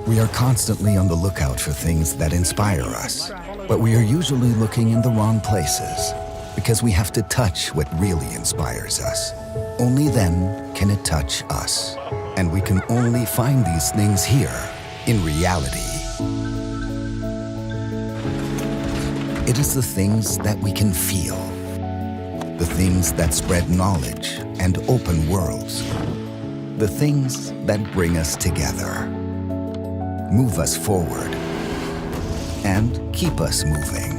We are constantly on the lookout for things that inspire us, but we are usually looking in the wrong places because we have to touch what really inspires us. Only then can it touch us. And we can only find these things here, in reality. It is the things that we can feel, the things that spread knowledge and open worlds, the things that bring us together, move us forward, and keep us moving.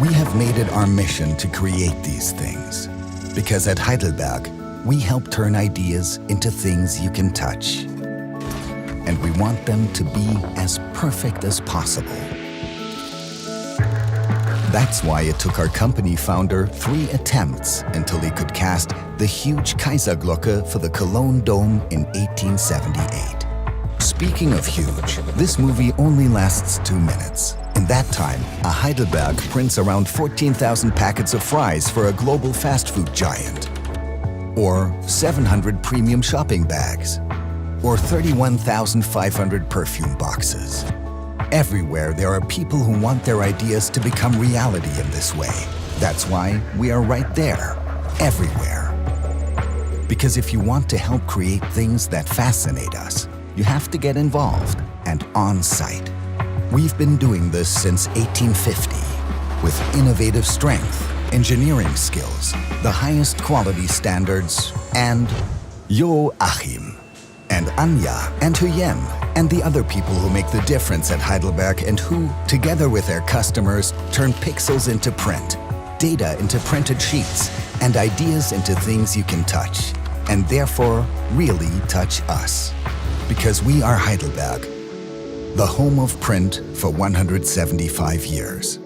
We have made it our mission to create these things, because at Heidelberg, we help turn ideas into things you can touch. And we want them to be as perfect as possible. That's why it took our company founder 3 attempts until he could cast the huge Kaiserglocke for the Cologne Dome in 1878. Speaking of huge, this movie only lasts 2 minutes. In that time, a Heidelberg prints around 14,000 packets of fries for a global fast food giant. Or 700 premium shopping bags. Or 31,500 perfume boxes. Everywhere there are people who want their ideas to become reality in this way. That's why we are right there, everywhere. Because if you want to help create things that fascinate us, you have to get involved and on site. We've been doing this since 1850 with innovative strength, engineering skills, the highest quality standards, and Joachim, and Anja, and Huyem, and the other people who make the difference at Heidelberg and who, together with their customers, turn pixels into print, data into printed sheets, and ideas into things you can touch, and therefore really touch us. Because we are Heidelberg, the home of print for 175 years.